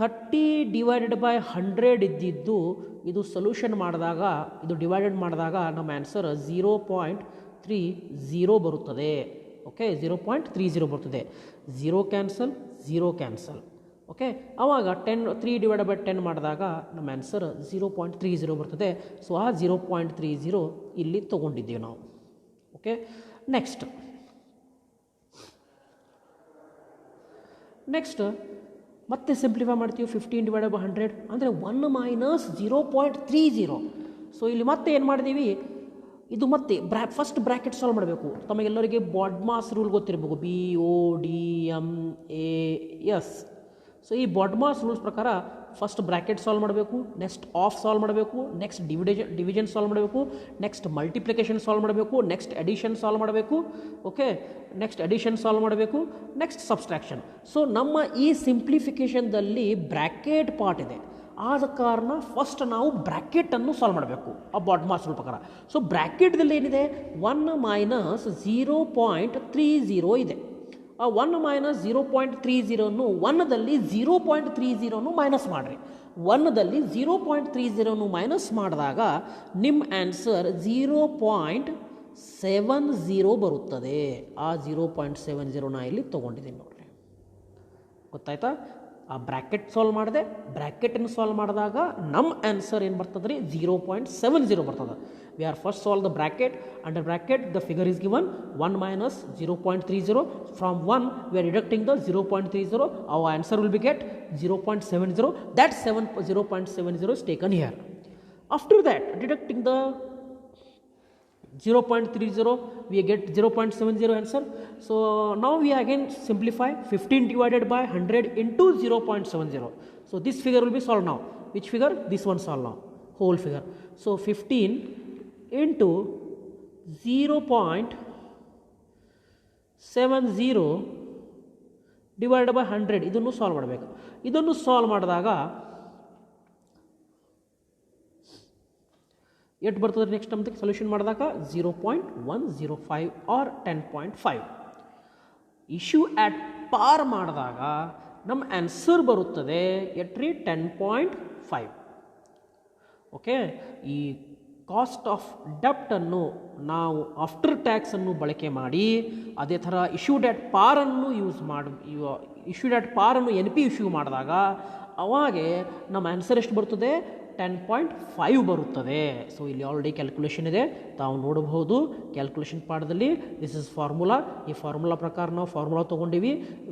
30 ಡಿವೈಡೆಡ್ ಬೈ 100 ಇದ್ದಿದ್ದು ಇದು ಸೊಲ್ಯೂಷನ್ ಮಾಡಿದಾಗ, ಇದು ಡಿವೈಡೆಡ್ ಮಾಡಿದಾಗ ನಮ್ಮ ಆನ್ಸರ್ 0.30 ಬರುತ್ತದೆ. ಓಕೆ, 0.30 ಬರ್ತದೆ. 0 ಕ್ಯಾನ್ಸಲ್. ಓಕೆ, ಆವಾಗ 3 ಡಿವೈಡೆಡ್ ಬೈ 10 ಮಾಡಿದಾಗ ನಮ್ಮ ಆನ್ಸರ್ 0.30 ಬರ್ತದೆ. ಸೊ ಆ 0.30 ಇಲ್ಲಿ ತೊಗೊಂಡಿದ್ದೀವಿ ನಾವು. ಓಕೆ, ನೆಕ್ಸ್ಟ್ ಮತ್ತೆ ಸಿಂಪ್ಲಿಫೈ ಮಾಡ್ತೀವಿ. 15 ಡಿವೈಡೆಡ್ ಬೈ 100 ಅಂದರೆ 1 ಮೈನಸ್ 0.30. ಸೊ ಇಲ್ಲಿ ಮತ್ತೆ ಏನು ಮಾಡಿದ್ದೀವಿ? ಇದು ಮತ್ತೆ ಫಸ್ಟ್ ಬ್ರ್ಯಾಕೆಟ್ ಸಾಲ್ವ್ ಮಾಡಬೇಕು. ತಮಗೆಲ್ಲರಿಗೆ ಬಾಡ್ಮಾಸ್ ರೂಲ್ ಗೊತ್ತಿರಬೇಕು, BODMAS. ಸೊ ಈ ಬಾಡ್ಮಾಸ್ ರೂಲ್ಸ್ ಪ್ರಕಾರ ಫಸ್ಟ್ ಬ್ರ್ಯಾಕೆಟ್ ಸಾಲ್ವ್ ಮಾಡಬೇಕು, ನೆಕ್ಸ್ಟ್ ಆಫ್ ಸಾಲ್ವ್ ಮಾಡಬೇಕು, ನೆಕ್ಸ್ಟ್ ಡಿವಿಷನ್ ಸಾಲ್ವ್ ಮಾಡಬೇಕು, ನೆಕ್ಸ್ಟ್ ಮಲ್ಟಿಪ್ಲಿಕೇಶನ್ ಸಾಲ್ವ್ ಮಾಡಬೇಕು, ನೆಕ್ಸ್ಟ್ ಅಡಿಷನ್ ಸಾಲ್ವ್ ಮಾಡಬೇಕು. ಓಕೆ, ನೆಕ್ಸ್ಟ್ ಅಡಿಷನ್ ಸಾಲ್ವ್ ಮಾಡಬೇಕು, ನೆಕ್ಸ್ಟ್ ಸಬ್ಸ್ಟ್ರಾಕ್ಷನ್. ಸೊ ನಮ್ಮ ಈ ಸಿಂಪ್ಲಿಫಿಕೇಷನ್ದಲ್ಲಿ ಬ್ರ್ಯಾಕೆಟ್ ಪಾರ್ಟ್ ಇದೆ, ಆದ ಕಾರಣ ಫಸ್ಟ್ ನಾವು ಬ್ರ್ಯಾಕೆಟನ್ನು ಸಾಲ್ವ್ ಮಾಡಬೇಕು ಆ ಬಾಡ್ಮಾಸ್ ರೂಲ್ ಪ್ರಕಾರ. ಸೊ ಬ್ರ್ಯಾಕೆಟ್ದಲ್ಲಿ ಏನಿದೆ? 1 ಮೈನಸ್ 0.30 ಇದೆ. ಆ 1 ಮೈನಸ್ 0.30 1ದಲ್ಲಿ 0.30 ಮೈನಸ್ ಮಾಡಿರಿ. 1ದಲ್ಲಿ 0.30 ಮೈನಸ್ ಮಾಡಿದಾಗ ನಿಮ್ಮ ಆನ್ಸರ್ 0.70 ಬರುತ್ತದೆ. ಆ 0.70 ಇಲ್ಲಿ ತೊಗೊಂಡಿದ್ದೀನಿ ನೋಡ್ರಿ. ಗೊತ್ತಾಯ್ತಾ? ಆ ಬ್ರ್ಯಾಕೆಟ್ ಸಾಲ್ವ್ ಮಾಡಿದೆ, ಬ್ರ್ಯಾಕೆಟನ್ನು ಸಾಲ್ವ್ ಮಾಡಿದಾಗ ನಮ್ಮ ಆನ್ಸರ್ ಏನು ಬರ್ತದೆ ರೀ? 0.70 ಬರ್ತದೆ. We are first solve the bracket. Under bracket the figure is given 1 minus 0.30. From 1 we are deducting the 0.30. Our answer will be get 0.70. That 0.70 is taken here. After that, deducting the 0.30, we get 0.70 answer. So now we again simplify. 15 divided by 100 into 0.70. So this figure will be solved now. Which figure? This one solved now. Whole figure. So 15 into 0.70 divided by 100. ಇದನ್ನು ಸಾಲ್ವ್ ಮಾಡಬೇಕು. ಇದನ್ನು ಸಾಲ್ವ್ ಮಾಡಿದಾಗ ಎಷ್ಟು ಬರ್ತದೆ? ನೆಕ್ಸ್ಟ್ ನಮ್ಗೆ ಸೊಲ್ಯೂಷನ್ ಮಾಡಿದಾಗ 0.105 ಆರ್ 10.5. ಇಶ್ಯೂ ಆಟ್ ಪಾರ್ ಮಾಡಿದಾಗ ನಮ್ಮ ಆನ್ಸರ್ ಬರುತ್ತದೆ ಎಟ್ರಿ 10.5. ಓಕೆ, ಈ ಕಾಸ್ಟ್ ಆಫ್ ಡೆಪ್ಟನ್ನು ನಾವು ಆಫ್ಟರ್ ಟ್ಯಾಕ್ಸನ್ನು ಬಳಕೆ ಮಾಡಿ ಅದೇ ಥರ ಇಶ್ಯೂಡ್ ಆಟ್ ಪಾರನ್ನು ಇಶ್ಯೂಡ್ ಆಟ್ ಪಾರನ್ನು NP ಇಶ್ಯೂ ಮಾಡಿದಾಗ ಅವಾಗೆ ನಮ್ಮ ಆನ್ಸರ್ ಎಷ್ಟು ಬರ್ತದೆ? 10.5 ಬರುತ್ತದೆ. ಸೊ ಇಲ್ಲಿ ಆಲ್ರೆಡಿ ಕ್ಯಾಲ್ಕುಲೇಷನ್ ಇದೆ, ತಾವು ನೋಡಬಹುದು. ಕ್ಯಾಲ್ಕುಲೇಷನ್ ಪಾಠದಲ್ಲಿ ದಿಸ್ ಇಸ್ ಫಾರ್ಮುಲಾ. ಈ ಫಾರ್ಮುಲಾ ಪ್ರಕಾರ ನಾವು ಫಾರ್ಮುಲಾ ತೊಗೊಂಡಿವಿ.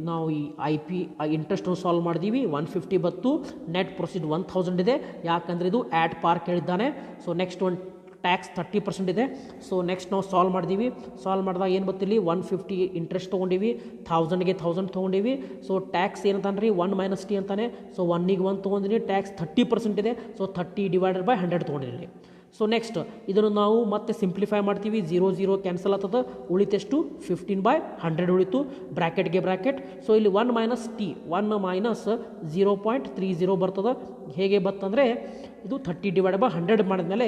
ನಾವು ಈ IP ಇಂಟ್ರೆಸ್ಟನ್ನು ಸಾಲ್ವ್ ಮಾಡಿದ್ದೀವಿ. 150 ಬತ್ತು, ನೆಟ್ ಪ್ರೊಸೀಡ್ 1000 ಇದೆ. ಯಾಕಂದರೆ ಇದು ಆ್ಯಟ್ ಪಾರ್ ಕೇಳಿದ್ದಾನೆ. ಸೊ ನೆಕ್ಸ್ಟ್ ಒಂದು ಟ್ಯಾಕ್ಸ್ 30% ಇದೆ. ಸೊ ನೆಕ್ಸ್ಟ್ ನಾವು ಸಾಲ್ವ್ ಮಾಡಿದ್ದೀವಿ. ಸಾಲ್ವ್ ಮಾಡಿದಾಗ ಏನು ಬತ್ತಿಲ್ಲಿ 150 ಇಂಟ್ರೆಸ್ಟ್ ತೊಗೊಂಡಿವಿ, 1000ಗೆ 1000 ತೊಗೊಂಡಿವಿ. ಸೊ ಟ್ಯಾಕ್ಸ್ ಏನಂತಾನೆ ರೀ 1 - T ಅಂತಾನೆ. ಸೊ 1ಗೆ 1 ತೊಗೊಂಡಿನಿ, ಟ್ಯಾಕ್ಸ್ 30% ಇದೆ. ಸೊ 30 ಡಿವೈಡೆಡ್ ಬೈ 100 ತೊಗೊಂಡಿರಿ. ಸೊ ನೆಕ್ಸ್ಟ್ ಇದನ್ನು ನಾವು ಮತ್ತೆ ಸಿಂಪ್ಲಿಫೈ ಮಾಡ್ತೀವಿ. 0 ಕ್ಯಾನ್ಸಲ್ ಆಗ್ತದೆ, ಉಳಿತೆಷ್ಟು 15/100 ಉಳಿತು. ಬ್ರ್ಯಾಕೆಟ್ಗೆ ಬ್ರ್ಯಾಕೆಟ್. ಸೊ ಇಲ್ಲಿ 1 - T 1 ಮೈನಸ್ 0.30 ಬರ್ತದೆ. ಹೇಗೆ ಬರ್ತಂದರೆ ಇದು 30 ಡಿವೈಡ್ ಬೈ 100 ಮಾಡಿದ್ಮೇಲೆ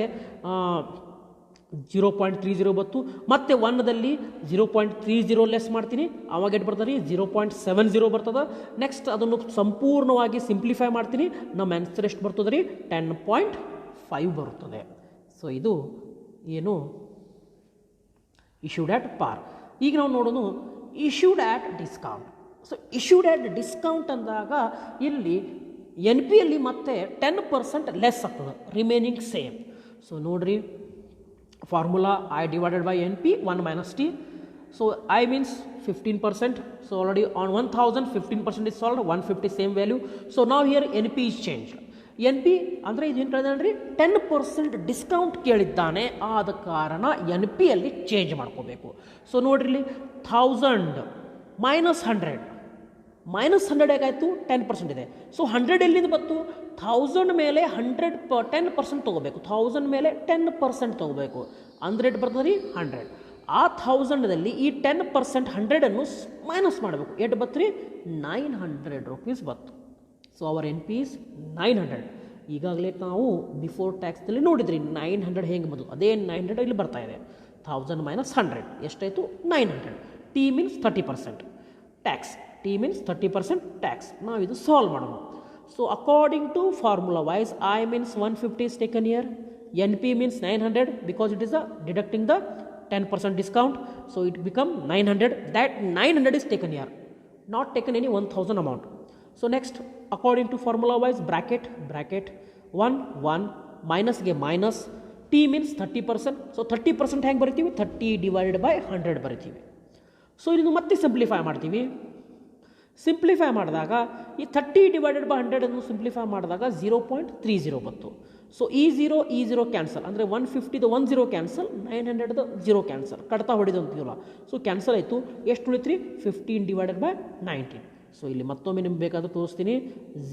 0.30 ಬತ್ತು. ಮತ್ತೆ 1ದಲ್ಲಿ 0.30 ಲೆಸ್ ಮಾಡ್ತೀನಿ, ಅವಾಗ ಎಷ್ಟು ಬರ್ತದೆ ರೀ? 0.70 ಬರ್ತದೆ. ನೆಕ್ಸ್ಟ್ ಅದನ್ನು ಸಂಪೂರ್ಣವಾಗಿ ಸಿಂಪ್ಲಿಫೈ ಮಾಡ್ತೀನಿ, ನಮ್ಮ ಆನ್ಸರ್ ಎಷ್ಟು ಬರ್ತದೆ ರೀ? 10.5 ಬರುತ್ತದೆ. ಸೊ ಇದು ಏನು? ಇಶ್ಯೂಡ್ ಆಟ್ ಪಾರ್. ಈಗ ನಾವು ನೋಡೋಣ ಇಶ್ಯೂಡ್ ಆಟ್ ಡಿಸ್ಕೌಂಟ್. ಸೊ ಇಶ್ಯೂಡ್ ಆಟ್ ಡಿಸ್ಕೌಂಟ್ ಅಂದಾಗ ಇಲ್ಲಿ NPಯಲ್ಲಿ ಮತ್ತೆ 10% ಲೆಸ್ ಆಗ್ತದೆ, ರಿಮೈನಿಂಗ್ ಸೇಮ್. ಸೊ ನೋಡ್ರಿ, formula I divided by NP 1 - T. So I means 15%. So already on 1000 15% is solved, 150 same value. So now here NP is changed. NP ಅಂದರೆ ಇದೇನು ಕೇಳಿದಾನೆ 10% ಡಿಸ್ಕೌಂಟ್ ಕೇಳಿದ್ದಾನೆ, ಆದ ಕಾರಣ NPಯಲ್ಲಿ ಚೇಂಜ್ ಮಾಡ್ಕೋಬೇಕು. ಸೊ ನೋಡ್ರಿ ಇಲ್ಲಿ 1000 ಮೈನಸ್ 100 ಹೇಗಾಯಿತು? 10% ಇದೆ. ಸೊ 100 ಎಲ್ಲಿಂದ ಬಂತು? 1000 ಮೇಲೆ 10% ತೊಗೋಬೇಕು. 1000 ಮೇಲೆ 10% ತೊಗೋಬೇಕು ಅಂದರೆ ಎಷ್ಟು ಬರ್ತದೆ ರೀ? 100. ಆ 1000ದಲ್ಲಿ ಈ 10% 100ಅನ್ನು ಮೈನಸ್ ಮಾಡಬೇಕು. ಎಷ್ಟು ಬತ್ತು ರೀ? 900 ರೂಪೀಸ್ ಬತ್ತು. So our NP is 900. ಈಗಾಗಲೇ ನಾವು ಬಿಫೋರ್ ಟ್ಯಾಕ್ಸ್ದಲ್ಲಿ ನೋಡಿದ್ರಿ 900 ಹೆಂಗೆ ಬಂದು, ಅದೇ 900 ಇಲ್ಲಿ ಬರ್ತಾ ಇದೆ. 1000 ಮೈನಸ್ 100 ಎಷ್ಟಾಯಿತು? 900. T means 30% tax. T means 30% tax. ನಾವು ಇದು ಸಾಲ್ವ್ ಮಾಡೋಣ. So according to formula wise I means 150 is taken here. NP means 900 because it is deducting the 10% discount. So it become 900. That 900 is taken here, not taken any 1000 amount. So next according to formula wise bracket 1 ಮೈನಸ್ಗೆ ಮೈನಸ್. T means 30%. ಸೊ 30% ಹೆಂಗೆ ಬರಿತೀವಿ? 30 divided by 100 ಬರಿತೀವಿ. ಸೊ ಇದನ್ನು ಮತ್ತೆ ಸಿಂಪ್ಲಿಫೈ ಮಾಡ್ತೀವಿ. ಸಿಂಪ್ಲಿಫೈ ಮಾಡಿದಾಗ ಈ 30 divided by 100 ಅನ್ನು ಸಿಂಪ್ಲಿಫೈ ಮಾಡಿದಾಗ 0.30 ಬಂತು. ಸೊ ಈ 0 ಕ್ಯಾನ್ಸಲ್, ಅಂದರೆ 150ದ 10 ಕ್ಯಾನ್ಸಲ್, 900ದ 0 ಕ್ಯಾನ್ಸಲ್, ಕಡ್ತಾ ಹೊಡಿದು ಅಂತೀವಲ್ಲ. ಸೊ ಕ್ಯಾನ್ಸಲ್ ಆಯಿತು. ಎಷ್ಟು ಉಳಿತು ರೀ? 15 divided by 19. ಸೊ ಇಲ್ಲಿ ಮತ್ತೊಮ್ಮೆ ನಿಮ್ಗೆ ಬೇಕಾದರೂ ತೋರಿಸ್ತೀನಿ.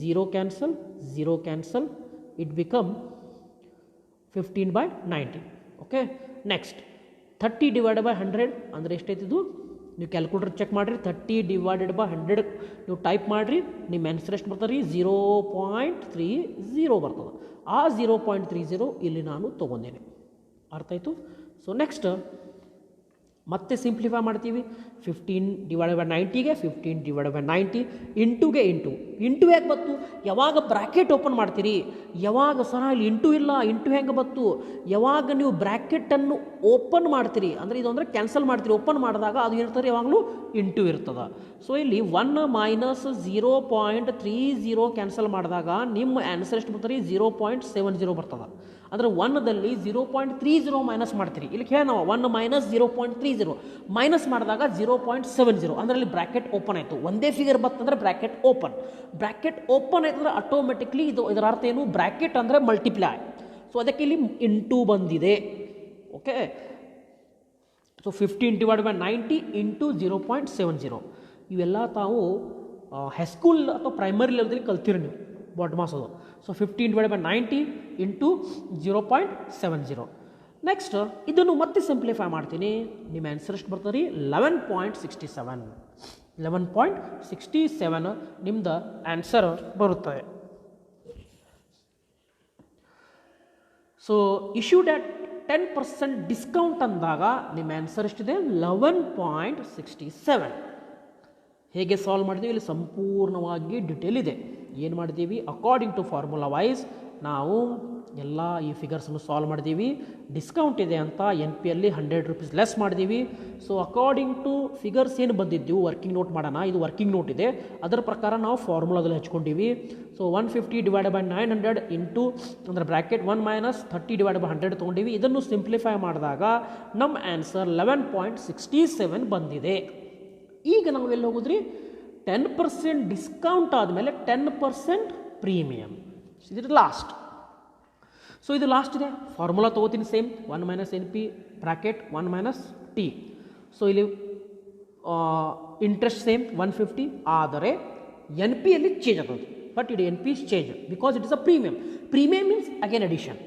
0 cancel, it become 15/19. Okay, next 30 divided by 100 ಅಂದರೆ ಎಷ್ಟೈತಿದು? ನೀವು ಕ್ಯಾಲ್ಕುಲೇಟರ್ ಚೆಕ್ ಮಾಡಿರಿ. 30 divided by 100 ನೀವು ಟೈಪ್ ಮಾಡಿರಿ, ನಿಮ್ಮ ಆನ್ಸರ್ ಎಷ್ಟು ಬರ್ತದೆ ರೀ? 0.30 ಬರ್ತದೆ. ಆ 0.30 ಇಲ್ಲಿ ನಾನು ತೊಗೊಂಡೇನೆ. ಅರ್ಥ ಆಯಿತು? ಸೊ ನೆಕ್ಸ್ಟ್ ಮತ್ತೆ ಸಿಂಪ್ಲಿಫೈ ಮಾಡ್ತೀವಿ. 15/90ಗೆ 15/90 ಇಂಟುಗೆ ಇಂಟು ಹೇಗೆ ಬತ್ತು? ಯಾವಾಗ ಬ್ರ್ಯಾಕೆಟ್ ಓಪನ್ ಮಾಡ್ತೀರಿ, ಯಾವಾಗ ಸಹ ಇಲ್ಲಿ ಇಂಟು ಇಲ್ಲ, ಇಂಟು ಹೆಂಗೆ ಬತ್ತು? ಯಾವಾಗ ನೀವು ಬ್ರ್ಯಾಕೆಟನ್ನು ಓಪನ್ ಮಾಡ್ತೀರಿ ಅಂದರೆ ಇದು ಅಂದರೆ ಕ್ಯಾನ್ಸಲ್ ಮಾಡ್ತೀರಿ, ಓಪನ್ ಮಾಡಿದಾಗ ಅದು ಇರ್ತದೆ ಯಾವಾಗಲೂ ಇಂಟು ಇರ್ತದೆ. ಸೊ ಇಲ್ಲಿ 1 ಮೈನಸ್ 0.30 ಕ್ಯಾನ್ಸಲ್ ಮಾಡಿದಾಗ ನಿಮ್ಮ ಆನ್ಸರ್ ಎಷ್ಟು ಬರ್ತಾರೆ? 0.70 ಬರ್ತದೆ. ಅಂದರೆ 1ದಲ್ಲಿ 0.30 ಮೈನಸ್ ಮಾಡ್ತೀರಿ. ಇಲ್ಲಿ ಕೇಳ ನಾವು 1 ಮೈನಸ್ 0.30 ಮೈನಸ್ ಮಾಡಿದಾಗ 0.70 ಅಂದರೆ ಇಲ್ಲಿ ಬ್ರ್ಯಾಕೆಟ್ ಓಪನ್ ಆಯಿತು. ಒಂದೇ ಫಿಗರ್ ಬರ್ತಂದ್ರೆ ಬ್ರ್ಯಾಕೆಟ್ ಓಪನ್ ಆಯ್ತಂದ್ರೆ ಆಟೋಮೆಟಿಕ್ಲಿ ಇದರ ಅರ್ಥ ಏನು? ಬ್ರ್ಯಾಕೆಟ್ ಅಂದರೆ ಮಲ್ಟಿಪ್ಲೈ. ಸೊ ಅದಕ್ಕೆ ಇಲ್ಲಿ ಇಂಟು ಬಂದಿದೆ. ಓಕೆ, ಸೊ 15/90 ಇಂಟು 0.70 ಇವೆಲ್ಲ ತಾವು ಹೈಸ್ಕೂಲ್ ಅಥವಾ ಪ್ರೈಮರಿ ಲೆವೆಲ್ದಲ್ಲಿ ಕಲ್ತಿರಿ ನೀವು, ಬಾಟಮ್ ಮಾಸ್ ಅದು. So 15/90 into 0.70. ನೆಕ್ಸ್ಟ್ ಇದನ್ನು ಮತ್ತೆ ಸಿಂಪ್ಲಿಫೈ ಮಾಡ್ತೀನಿ. ನಿಮ್ಮ ಆನ್ಸರ್ ಎಷ್ಟು ಬರ್ತದೆ ರೀ? 11.67 ನಿಮ್ದು ಆನ್ಸರ್ ಬರುತ್ತದೆ. ಸೊ ಇಶ್ಯೂಡ್ ಅಟ್ 10% ಡಿಸ್ಕೌಂಟ್ ಅಂದಾಗ ನಿಮ್ಮ ಆನ್ಸರ್ ಎಷ್ಟಿದೆ? 11.67. ಹೇಗೆ ಸಾಲ್ವ್ ಮಾಡಿದ್ದೀವಿ ಇಲ್ಲಿ ಸಂಪೂರ್ಣವಾಗಿ ಡಿಟೇಲ್ ಇದೆ. ಏನು ಮಾಡಿದ್ದೀವಿ? ಅಕಾರ್ಡಿಂಗ್ ಟು ಫಾರ್ಮುಲಾ ವೈಸ್ ನಾವು ಎಲ್ಲ ಈ ಫಿಗರ್ಸನ್ನು ಸಾಲ್ವ್ ಮಾಡಿದ್ದೀವಿ. ಡಿಸ್ಕೌಂಟ್ ಇದೆ ಅಂತ NPಯಲ್ಲಿ 100 ರೂಪೀಸ್ ಲೆಸ್ ಮಾಡಿದ್ದೀವಿ. ಸೊ ಅಕಾರ್ಡಿಂಗ್ ಟು ಫಿಗರ್ಸ್ ಏನು ಬಂದಿದ್ದೀವಿ ವರ್ಕಿಂಗ್ ನೋಟ್ ಮಾಡೋಣ. ಇದು ವರ್ಕಿಂಗ್ ನೋಟ್ ಇದೆ, ಅದರ ಪ್ರಕಾರ ನಾವು ಫಾರ್ಮುಲಾದಲ್ಲಿ ಹಚ್ಕೊಂಡಿವಿ. ಸೊ 150/900 ಇಂಟು ಅಂದರೆ ಬ್ರ್ಯಾಕೆಟ್ 1 ಮೈನಸ್ 30/100 ತೊಗೊಂಡಿವಿ. ಇದನ್ನು ಸಿಂಪ್ಲಿಫೈ ಮಾಡಿದಾಗ ನಮ್ಮ ಆನ್ಸರ್ 11.67 ಬಂದಿದೆ. ಈಗ ನಾವು ಎಲ್ಲಿ ಹೋಗೋದ್ರಿ? 10% ಡಿಸ್ಕೌಂಟ್ ಆದಮೇಲೆ 10% ಪ್ರೀಮಿಯಮ್. ಇದು ಲಾಸ್ಟ್. ಸೊ ಇದು ಲಾಸ್ಟ್ ಇದೆ. ಫಾರ್ಮುಲಾ ತೊಗೋತೀನಿ same, 1 minus NP bracket 1 minus T. So ಇಲ್ಲಿ ಇಂಟ್ರೆಸ್ಟ್ ಸೇಮ್ 150, ಆದರೆ NPಯಲ್ಲಿ ಚೇಂಜ್ ಆಗ್ತದೆ. ಬಟ್ ಇದು NP is change because it is a premium. Premium means again addition.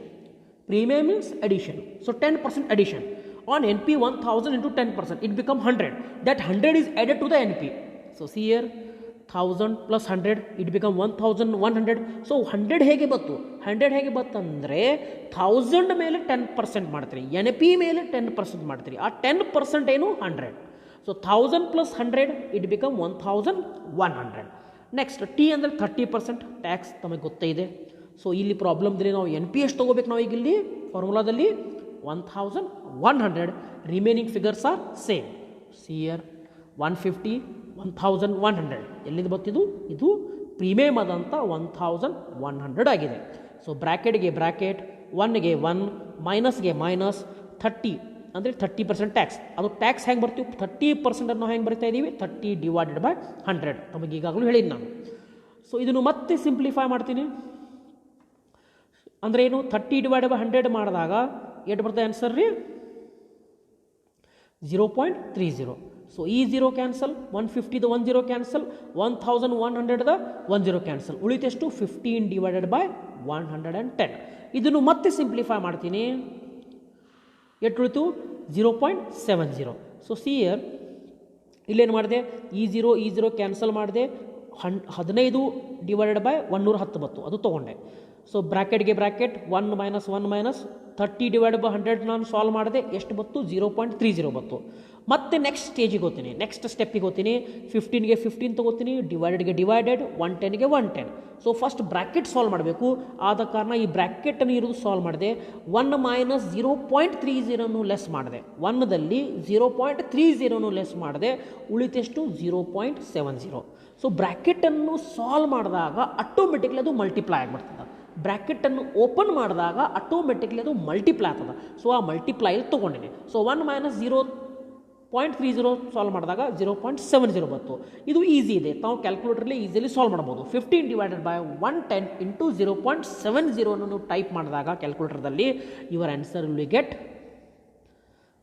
So 10% addition. On NP 1000 into 10%, it become 100. That 100 is added to the NP. So see here, 1000 plus 100, it become 1100. So 100 ಹೇಗೆ ಬತ್ತು? 100 ಹೇಗೆ ಬತ್ತಂದರೆ 1000 ಮೇಲೆ 10% ಮಾಡ್ತೀರಿ, NP ಮೇಲೆ 10% ಮಾಡ್ತೀರಿ. ಆ 10% ಏನು? 100. So 1000 plus 100, it become 1100. Next T ಅಂದರೆ 30% ಟ್ಯಾಕ್ಸ್ ತಮಗೆ ಗೊತ್ತೇ ಇದೆ. ಸೊ ಇಲ್ಲಿ ಪ್ರಾಬ್ಲಮ್ದಲ್ಲಿ ನಾವು NP ಎಷ್ಟು ತೊಗೋಬೇಕು? ನಾವು ಈಗ ಇಲ್ಲಿ ಫಾರ್ಮುಲಾದಲ್ಲಿ 1100. Remaining figures are same. See year 150, 1100 ಎಲ್ಲಿಂದ ಬರ್ತಿದ್ದು? ಇದು ಪ್ರೀಮಿಯಮ್ ಆದಂಥ 1100 ಆಗಿದೆ. ಸೊ ಬ್ರ್ಯಾಕೆಟ್ಗೆ ಬ್ರ್ಯಾಕೆಟ್, 1ಗೆ 1, ಮೈನಸ್ಗೆ ಮೈನಸ್, 30 ಅಂದರೆ 30% ಟ್ಯಾಕ್ಸ್. ಅದು ಟ್ಯಾಕ್ಸ್ ಹೆಂಗೆ ಬರ್ತೀವಿ? 30% ನಾವು ಹೆಂಗೆ ಬರ್ತಾ ಇದ್ದೀವಿ? 30/100 ನಮಗೆ ಈಗಾಗಲೂ ಹೇಳಿದ್ದು ನಾನು. ಸೊ ಇದನ್ನು ಮತ್ತೆ ಸಿಂಪ್ಲಿಫೈ ಮಾಡ್ತೀನಿ. ಅಂದರೆ ಏನು? 30/100 ಮಾಡಿದಾಗ ಎಷ್ಟು ಬರ್ತದೆ ಆನ್ಸರ್ ರೀ? 0.30. ಸೊ ಈ 0 ಕ್ಯಾನ್ಸಲ್, 150ದ 10 ಕ್ಯಾನ್ಸಲ್, 1100ದ 10 ಕ್ಯಾನ್ಸಲ್, ಉಳಿತೆಷ್ಟು? 15/110. ಇದನ್ನು ಮತ್ತೆ ಸಿಂಪ್ಲಿಫೈ ಮಾಡ್ತೀನಿ. ಎಷ್ಟು ಉಳಿತು? 0.70. ಸೊ ಸಿ ಇಯರ್ ಇಲ್ಲೇನು ಮಾಡಿದೆ? ಈ 0 ಕ್ಯಾನ್ಸಲ್ ಮಾಡಿದೆ, 15/110 ಬತ್ತು, ಅದು ತೊಗೊಂಡೆ. ಸೊ ಬ್ರ್ಯಾಕೆಟ್ಗೆ ಬ್ರ್ಯಾಕೆಟ್ 1 ಮೈನಸ್ 30/100 ನಾನು ಸಾಲ್ವ್ ಮಾಡಿದೆ. ಎಷ್ಟು ಬತ್ತು? 0.30 ಬತ್ತು. ಮತ್ತೆ ನೆಕ್ಸ್ಟ್ ಸ್ಟೇಜಿಗೆ ಹೋಗ್ತೀನಿ, ನೆಕ್ಸ್ಟ್ ಸ್ಟೆಪ್ಪಿಗೆ ಹೋಗ್ತೀನಿ. 15ಗೆ 15 ತೊಗೋತೀನಿ, ಡಿವೈಡೆಡ್ಗೆ ಡಿವೈಡೆಡ್, 110ಗೆ 110. ಸೊ ಫಸ್ಟ್ ಬ್ರ್ಯಾಕೆಟ್ ಸಾಲ್ವ್ ಮಾಡಬೇಕು. ಆದ ಕಾರಣ ಈ ಬ್ರ್ಯಾಕೆಟನ್ನು ಇರೋದು ಸಾಲ್ವ್ ಮಾಡಿದೆ. 1 ಮೈನಸ್ 0.30 ಲೆಸ್ ಮಾಡಿದೆ. 1ದಲ್ಲಿ 0.30 ಲೆಸ್ ಮಾಡಿದೆ, ಉಳಿತೆಷ್ಟು? 0.70. ಸೊ ಬ್ರ್ಯಾಕೆಟನ್ನು ಸಾಲ್ವ್ ಮಾಡಿದಾಗ ಆಟೋಮೆಟಿಕ್ಲಿ ಅದು ಮಲ್ಟಿಪ್ಲೈ ಆಗಿಬಿಡ್ತದೆ. ಬ್ರ್ಯಾಕೆಟನ್ನು ಓಪನ್ ಮಾಡಿದಾಗ ಆಟೋಮೆಟಿಕ್ಲಿ ಅದು ಮಲ್ಟಿಪ್ಲೈ ಆಗ್ತದೆ. ಸೊ ಆ ಮಲ್ಟಿಪ್ಲೈ ತೊಗೊಂಡಿನಿ. ಸೊ 1 ಮೈನಸ್ 0.30 ಸಾಲ್ವ್ ಮಾಡಿದಾಗ 0.70 ಬಂತು. ಇದು ಈಸಿ ಇದೆ, ತಾವು ಕ್ಯಾಲ್ಕುಲೇಟರ್ಲಿ ಈಸಿಲಿ ಸಾಲ್ವ್ ಮಾಡ್ಬೋದು. 15/110 ಇಂಟು 0.70 ಟೈಪ್ ಮಾಡಿದಾಗ ಕ್ಯಾಲ್ಕುಲೇಟರ್ದಲ್ಲಿ your answer will get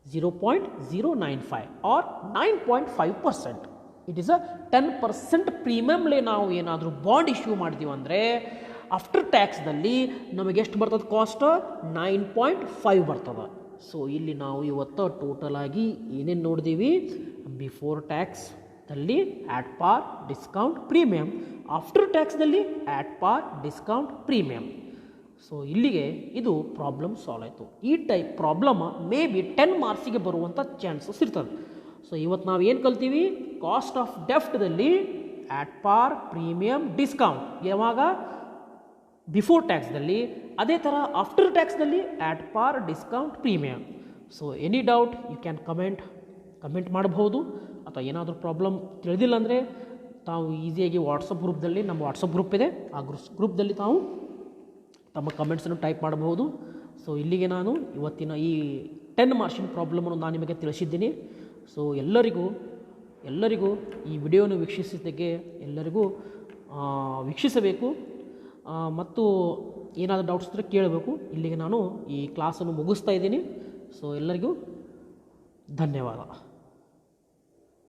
0.095 or 9.5%. It is a 10% ಪ್ರೀಮಿಯಮ್ಲಿ ನಾವು ಏನಾದರೂ ಬಾಂಡ್ ಇಶ್ಯೂ ಮಾಡ್ತೀವಿ ಅಂದರೆ ಆಫ್ಟರ್ ಟ್ಯಾಕ್ಸ್ದಲ್ಲಿ ನಮಗೆ ಎಷ್ಟು ಬರ್ತದೆ? ಕಾಸ್ಟ್ 9.5 ಬರ್ತದೆ. ಸೊ ಇಲ್ಲಿ ನಾವು ಇವತ್ತು ಟೋಟಲ್ ಆಗಿ ಏನೇನು ನೋಡಿದೀವಿ? Before ಟ್ಯಾಕ್ಸ್ದಲ್ಲಿ at par, discount, premium. After ಟ್ಯಾಕ್ಸ್ದಲ್ಲಿ at par, discount, premium. So ಇಲ್ಲಿಗೆ ಇದು ಪ್ರಾಬ್ಲಮ್ ಸಾಲ್ವ್ ಆಯಿತು. ಈ ಟೈಪ್ ಪ್ರಾಬ್ಲಮ್ ಮೇ ಬಿ 10 ಮಾರ್ಕ್ಸಿಗೆ ಬರುವಂಥ ಚಾನ್ಸಸ್ ಇರ್ತದೆ. ಸೊ ಇವತ್ತು ನಾವು ಏನು ಕಲ್ತೀವಿ, ಕಾಸ್ಟ್ ಆಫ್ ಡೆಫ್ಟ್ದಲ್ಲಿ ಆಟ್ ಪಾರ್, ಪ್ರೀಮಿಯಮ್, ಡಿಸ್ಕೌಂಟ್ ಯಾವಾಗ ಬಿಫೋರ್ ಟ್ಯಾಕ್ಸ್ದಲ್ಲಿ, ಅದೇ ಥರ ಆಫ್ಟರ್ ಟ್ಯಾಕ್ಸ್ದಲ್ಲಿ at par, discount, premium. So any doubt you can comment ಮಾಡಬಹುದು, ಅಥವಾ ಏನಾದರೂ ಪ್ರಾಬ್ಲಮ್ ತಿಳಿದಿಲ್ಲ ಅಂದರೆ ತಾವು ಈಸಿಯಾಗಿ ವಾಟ್ಸಪ್ ಗ್ರೂಪ್ದಲ್ಲಿ, ನಮ್ಮ ವಾಟ್ಸಪ್ ಗ್ರೂಪ್ ಇದೆ, ಆ ಗ್ರೂಪ್ದಲ್ಲಿ ತಾವು ತಮ್ಮ ಕಮೆಂಟ್ಸನ್ನು ಟೈಪ್ ಮಾಡಬಹುದು. ಸೊ ಇಲ್ಲಿಗೆ ನಾನು ಇವತ್ತಿನ ಈ 10 ಮಾರ್ಕ್ಸಿನ ಪ್ರಾಬ್ಲಮನ್ನು ನಾನು ನಿಮಗೆ ತಿಳಿಸಿದ್ದೀನಿ. ಸೊ ಎಲ್ಲರಿಗೂ ಈ ವಿಡಿಯೋನ ವೀಕ್ಷಿಸಿದ್ದಕ್ಕೆ ಎಲ್ಲರಿಗೂ ವೀಕ್ಷಿಸಬೇಕು ಮತ್ತು ಏನಾದರೂ ಡೌಟ್ಸ್ ಇದ್ದರೆ ಕೇಳಬೇಕು. ಇಲ್ಲಿಗೆ ನಾನು ಈ ಕ್ಲಾಸನ್ನು ಮುಗಿಸ್ತಾ ಇದ್ದೀನಿ. ಸೊ ಎಲ್ಲರಿಗೂ ಧನ್ಯವಾದ.